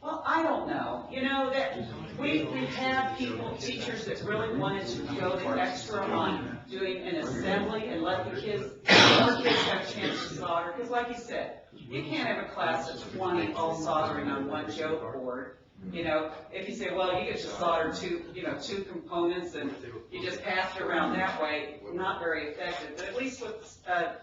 Well, I don't know. That we have teachers that really wanted to go the extra on doing an assembly and let the kids, more kids have a chance to solder. Because like you said, you can't have a class of 20 all soldering on one Jove board. If you say, well, you get to solder two components and you just pass it around that way, not very effective. But at least with, a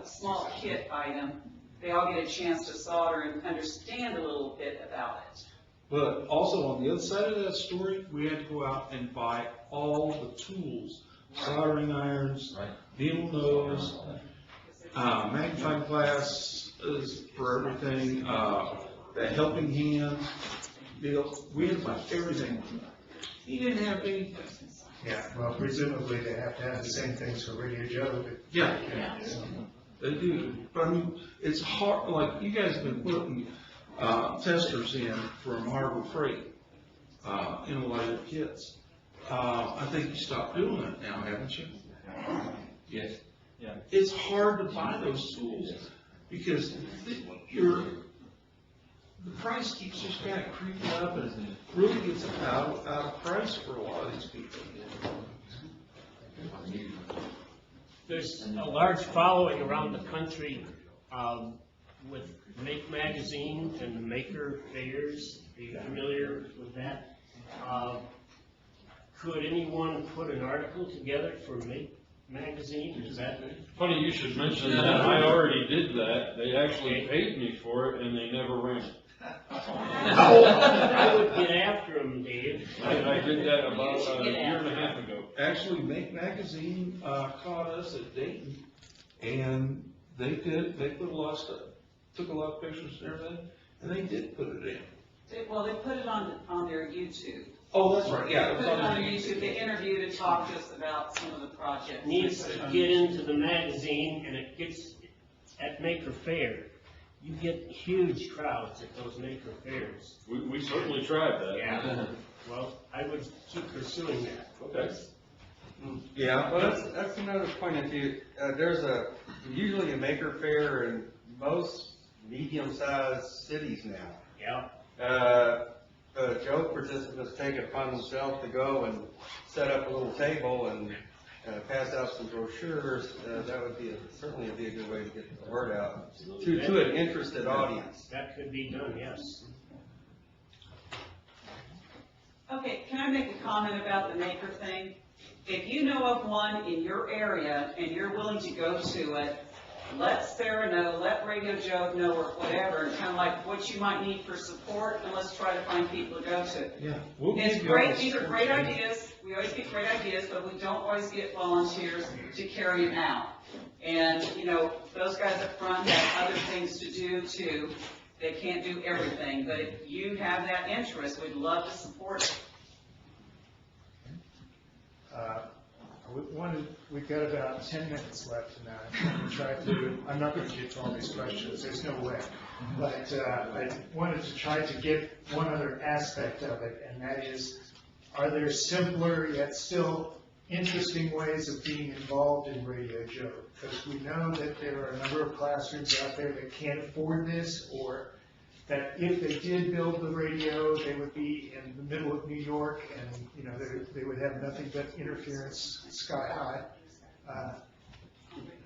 small kit item, they all get a chance to solder and understand a little bit about it. But also on the other side of that story, we had to go out and buy all the tools, soldering irons, needle nose, magnifying glass for everything, the helping hand. We had to buy everything. He didn't have anything. Yeah, well, presumably they have to have the same things for Radio Jove. Yeah. They do, but I mean, it's hard, like, you guys have been putting, testers in from Harbor Freight, in a lot of kits. I think you stopped doing that now, haven't you? Yes. Yeah. It's hard to buy those tools, because the price keeps just kind of creeping up, and it really gets out of price for a lot of these people. There's a large following around the country with Make Magazine and the Maker Fairs. Are you familiar with that? Could anyone put an article together for Make Magazine? Is that funny you should mention that? I already did that. They actually paid me for it, and they never ran it. I would get after them, Dave. I did that about a year and a half ago. Actually, Make Magazine caught us at Dayton, and they put a lot of stuff, took a lot of pictures and everything, and they did put it in. They put it on their YouTube. Oh, that's right, yeah. They put it on YouTube. They interviewed and talked to us about some of the projects. Needs to get into the magazine, and it gets at Maker Fair. You get huge crowds at those Maker Fairs. We certainly tried that. Yeah. Well, I would keep pursuing that. Okay. Yeah, well, that's another point. There's usually a Maker Fair in most medium-sized cities now. Yeah. Jove participants take it upon themselves to go and set up a little table and pass out some brochures. That would certainly be a good way to get the word out to an interested audience. That could be done, yes. Okay, can I make a comment about the Maker thing? If you know of one in your area and you're willing to go to it, let Sarah know, let Radio Jove know, or whatever, and kind of like what you might need for support, and let's try to find people to go to. Yeah. It's great, these are great ideas, we always get great ideas, but we don't always get volunteers to carry them out. And, you know, those guys up front have other things to do too. They can't do everything, but if you have that interest, we'd love to support it. We've got about 10 minutes left tonight. I'm not going to get to all these questions, there's no way. But I wanted to try to get one other aspect of it, and that is, are there simpler yet still interesting ways of being involved in Radio Jove? Because we know that there are a number of classrooms out there that can't afford this, or that if they did build the radio, they would be in the middle of New York, and you know they would have nothing but interference sky high.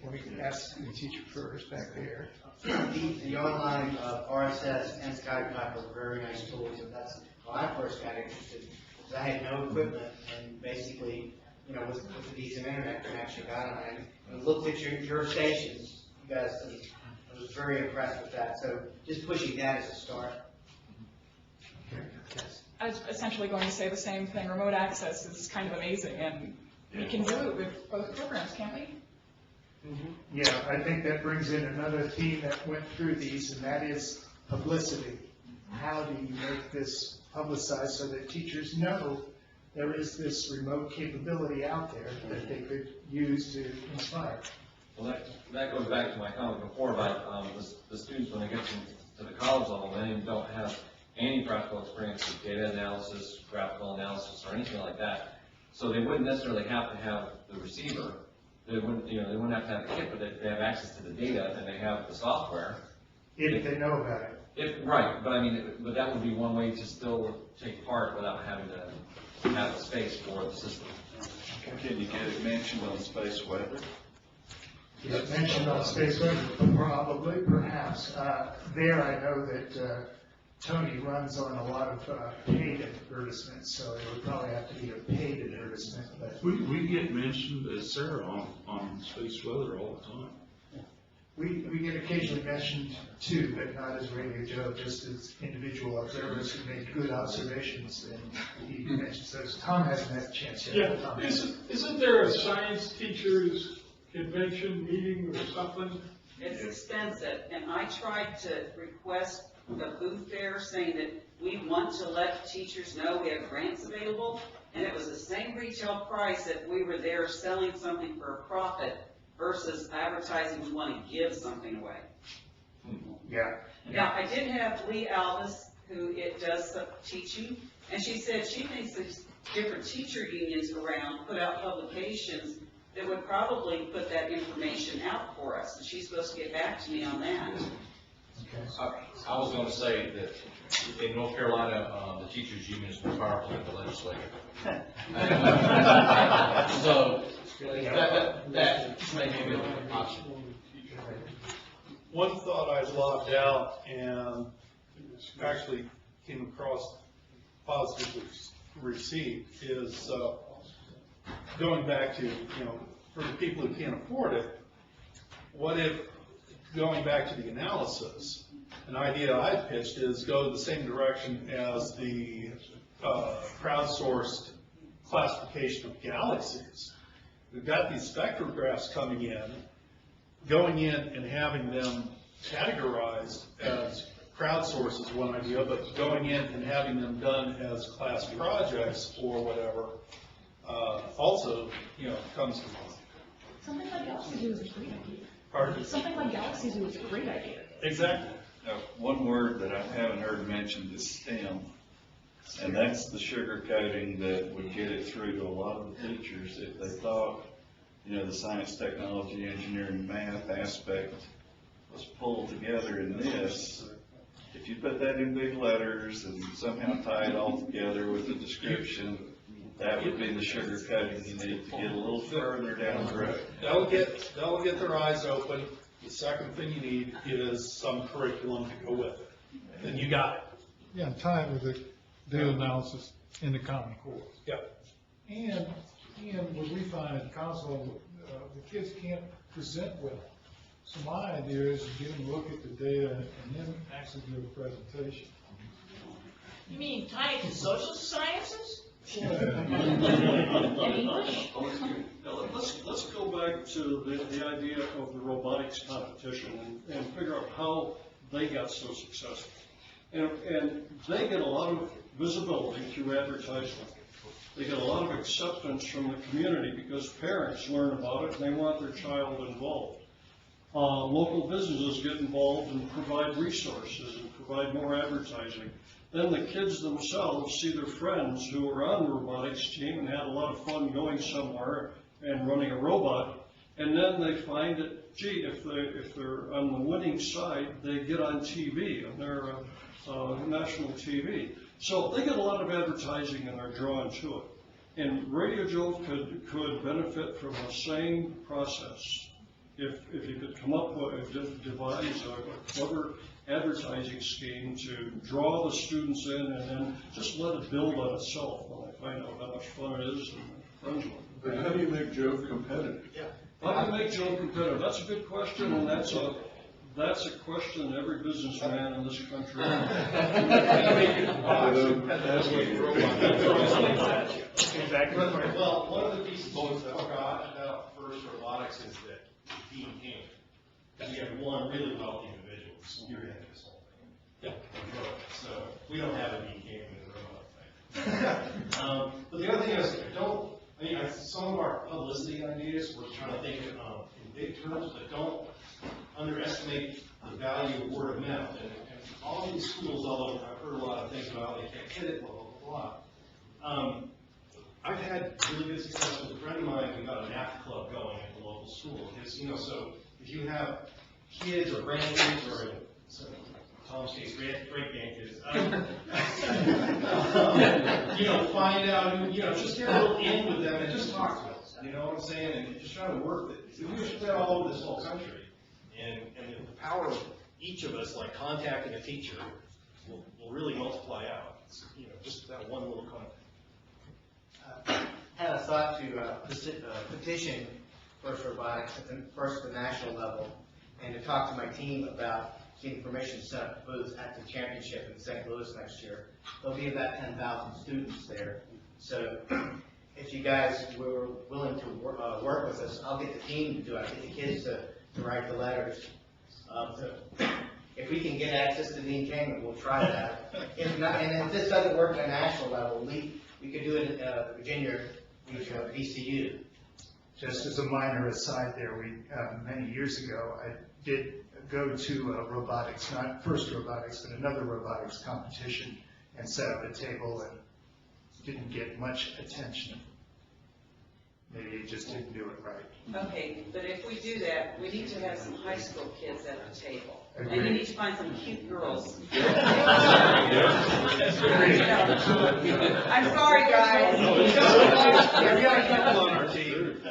Let me ask the teacher first back there. The online RSS and Skype are very nice tools, and that's when I first got interested. Because I had no equipment, and basically, you know, with a decent internet connection, got on it and looked at your stations. You guys, I was very impressed with that. So just pushing that as a start. I was essentially going to say the same thing. Remote access is kind of amazing, and we can do it with both programs, can't we? Yeah, I think that brings in another theme that went through these, and that is publicity. How do you make this publicized so that teachers know there is this remote capability out there that they could use to inspire? Well, that goes back to my comment before about the students when they get to the college level, they don't have any practical experience with data analysis, graphical analysis, or anything like that. So they wouldn't necessarily have to have the receiver. They wouldn't have to have a kit, but they have access to the data and they have the software. If they know about it. Right, but that would be one way to still take part without having to have a space for the system. Can you get it mentioned on space weather? Is it mentioned on space weather? Probably, perhaps. There I know that Tony runs on a lot of paid advertisements, so it would probably have to be a paid advertisement. But We get mentioned as Sarah on space weather all the time. we get occasionally mentioned too, but not as Radio Jove, just as individual observers who made good observations, and he mentions those. Tom hasn't had a chance yet. Yeah, isn't there a science teachers convention meeting or something? It's expensive, and I tried to request the booth there saying that we want to let teachers know we have grants available, and it was the same retail price if we were there selling something for a profit versus advertising we want to give something away. Yeah. Now, I did have Lee Alvis, who does some teaching, and she said she thinks there's different teacher unions around put out publications that would probably put that information out for us, and she's supposed to get back to me on that. I was going to say that in North Carolina, the teachers' union is more powerful than the legislature. So that may be an option. One thought I logged out and actually came across positively received is going back to, for the people who can't afford it, what if, going back to the analysis, an idea I pitched is go the same direction as the crowdsourced classification of galaxies. We've got these spectrographs coming in, going in and having them categorized as crowdsourced is one idea, but going in and having them done as class projects or whatever also, comes to mind. Something like Galaxy Zoo is a great idea. Pardon? Something like Galaxy Zoo is a great idea. Exactly. Now, one word that I haven't heard mentioned is STEM, and that's the sugar coating that would get it through to a lot of the teachers if they thought, the science, technology, engineering, math aspect was pulled together in this. If you put that in big letters and somehow tie it all together with a description, that would be the sugar coating you need to get a little further down the road. They'll get their eyes open. The second thing you need is some curriculum to go with it. Then you got it. Yeah, and tie it with the data analysis in the Common Core. Yep. And what we find at the console, the kids can't present well. So my idea is to get them to look at the data and then actually do a presentation. You mean tie it to social sciences? Now, let's go back to the idea of the robotics competition and figure out how they got so successful. And they get a lot of visibility through advertisement. They get a lot of acceptance from the community because parents learn about it and they want their child involved. Local businesses get involved and provide resources and provide more advertising. Then the kids themselves see their friends who are on the robotics team and had a lot of fun going somewhere and running a robot. And then they find that, gee, if they're on the winning side, they get on TV, on their national TV. So they get a lot of advertising and they're drawn to it. And Radio Jove could benefit from the same process. If you could come up with devise a clever advertising scheme to draw the students in and then just let it build on itself when they find out how much fun it is and friends with it. But how do you make Jove competitive? Yeah. How do you make Jove competitive? That's a good question, and that's a question every businessman in this country. Well, one of the pieces that I forgot about FIRST Robotics is that Dean King, because we have one really wealthy individual spearheading this whole thing. Yeah. So we don't have a Dean King in the robot thing. But the other thing is, some of our publicity ideas, we're trying to think in big terms, but don't underestimate the value of word of mouth. And all these schools all over, I've heard a lot of things about they can't get it, blah, blah, blah. I've had really good success with a friend of mine. We got a NAP club going at the local school. Because, so if you have kids or grandkids or, in Tom's case, great-grandkids, find out, just get a little in with them and just talk to them. You know what I'm saying? And just try to work it. We should that all over this whole country. And the power of each of us, like contacting a teacher, will really multiply out. It's, just that one little contact. Had a thought to petition FIRST Robotics at the national level, and to talk to my team about getting permission to set up a booth at the championship in St. Louis next year. There'll be about 10,000 students there. So if you guys were willing to work with us, I'll get the team to do it. I'll get the kids to write the letters. If we can get access to Dean King, we'll try that. If not, and if this doesn't work at a national level, we could do it at Virginia VCU. Just as a minor aside there, many years ago, I did go to robotics, not FIRST Robotics, but another robotics competition, and set up a table and didn't get much attention. Maybe you just didn't do it right. Okay, but if we do that, we need to have some high school kids at the table. Agreed. And you need to find some cute girls. I'm sorry, guys. We've got a couple on our team.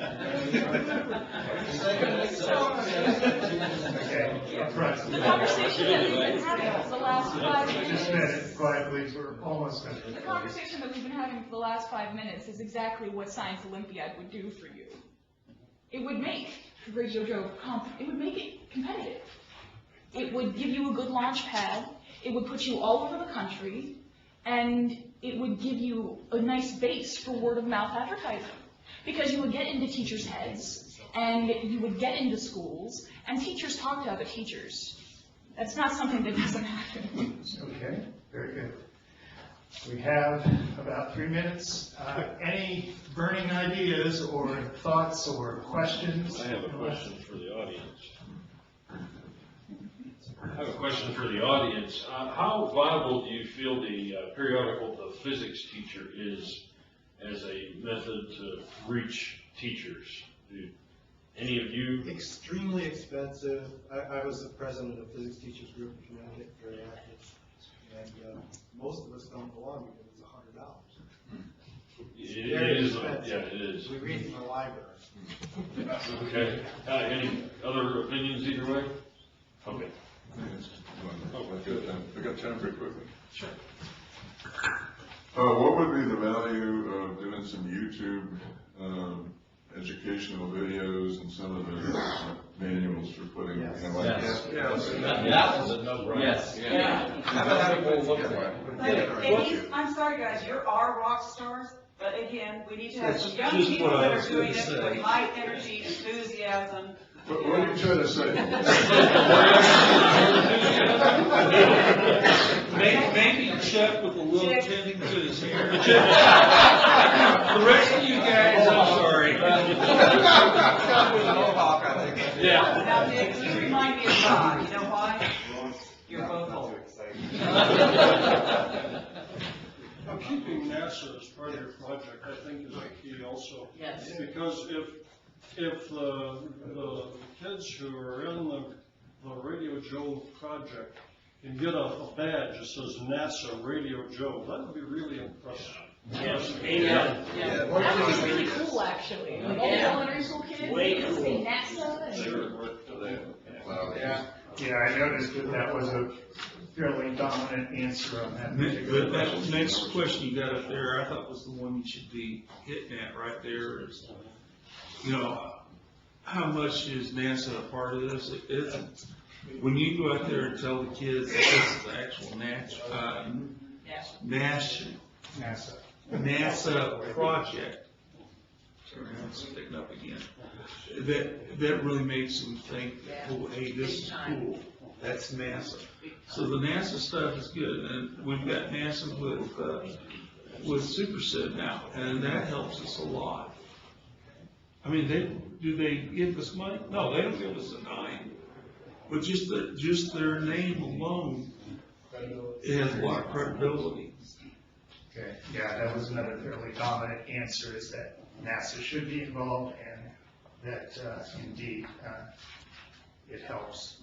Okay, up front. The conversation that we've been having for the last 5 minutes. Just a minute, quiet please, we're almost done. The conversation that we've been having for the last 5 minutes is exactly what Science Olympiad would do for you. It would make Radio Jove it would make it competitive. It would give you a good launch pad. It would put you all over the country, and it would give you a nice base for word-of-mouth advertising. Because you would get into teachers' heads, and you would get into schools, and teachers talk to other teachers. That's not something that doesn't happen. Okay, very good. We have about 3 minutes. Any burning ideas or thoughts or questions? I have a question for the audience. How viable do you feel the periodical The Physics Teacher is as a method to reach teachers? Do any of you? Extremely expensive. I was the president of the Physics Teachers Group in Connecticut, very active. And most of us don't belong because it's $100. It is, yeah, it is. We read from the library. Okay. Any other opinions either way? Okay. I got time pretty quickly. Sure. What would be the value of doing some YouTube educational videos and some of the manuals for putting That was a no-brainer. Yes. Yeah. How about having people look at it? I'm sorry, guys, you're our rock stars, but again, we need to have some young That's just people what I that was are doing gonna it say. with high energy, enthusiasm. What are you trying to say? Maybe Chuck with a little tending to his hair. The rest of you guys, I'm sorry. Yeah. Now, Nick, you remind me of God, you know why? You're both old. Now, keeping NASA as part of your project, I think is a key also. Yes. Because if the kids who are in the Radio Jove project can get a badge that says NASA Radio Jove, that would be really impressive. Yes. Yeah. That would be really cool, actually. Like all the Yeah. elementary school kids, Way they cool. say NASA and. Yeah, I noticed that was a fairly dominant answer on that particular But that question. next question you got up there, I thought was the one you should be hitting at right there is, you know, how much is NASA a part of this? It isn't. When you go out there and tell the kids that this is the actual NASA project, sorry, I'm sticking up again, that really makes them think, oh, hey, this is cool, that's NASA. So the NASA stuff is good, and we've got NASA with SuperSid now, and that helps us a lot. I mean, do they give us money? No, they don't give us a dime, but just their name alone, it has a lot of credibility. Okay, yeah, that was another fairly dominant answer, is that NASA should be involved and that indeed it helps.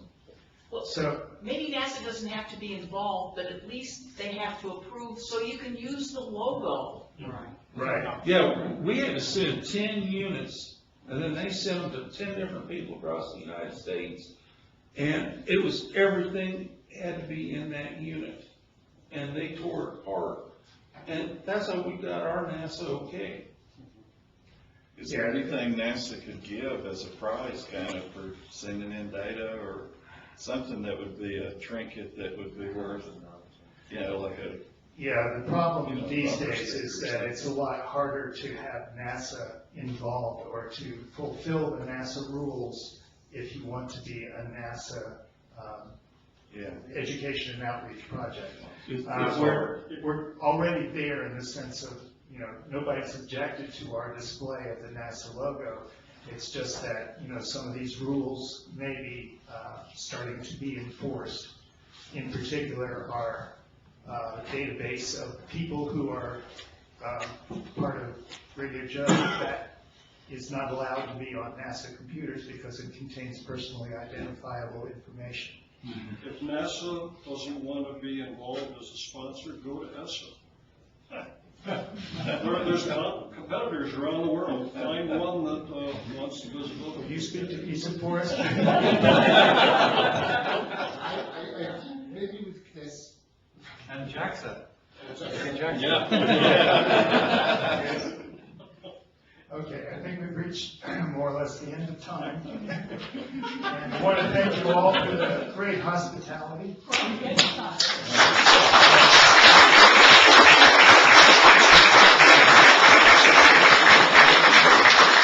Well, So, maybe NASA doesn't have to be involved, but at least they have to approve so you can use the logo. right, Yeah, we had to send 10 units, and then they sent them to 10 different people across the United States. And it was, everything had to be in that unit, and they tore it apart. And that's how we got our NASA okay. Is there anything NASA could give as a prize kind of for sending in data or something that would be a trinket that would be worth, you know, like a. yeah, the problem these days is that it's a lot harder to have NASA involved or to fulfill the NASA rules if you want to be a NASA education and outreach project. We're already there in the sense of, you know, nobody's objected to our display of the NASA logo. It's just that, you know, some of these rules may be starting to be enforced. In particular, our database of people who are part of Radio Jove that is not allowed to be on NASA computers because it contains personally identifiable information. If NASA doesn't want to be involved as a sponsor, go to ESSA. There's competitors around the world. Find one that wants the visibility. You speak to Peace and Forest? I think maybe with Chris. And JAXA. Okay, I think we've reached more or less the end of time. And I want to thank you all for the great hospitality.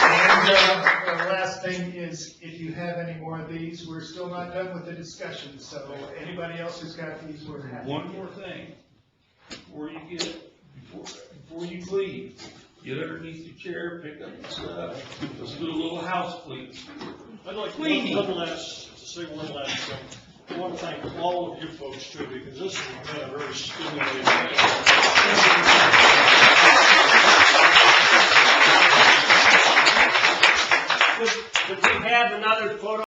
And the last thing is, if you have any more of these, we're still not done with the discussion. So anybody else who's got these, we're happy. One more thing, before you leave, get underneath your chair, pick up your stuff, let's do a little house clean. I'd like to Cleaning. say one last thing. I want to thank all of you folks too, because this has been a very stimulating.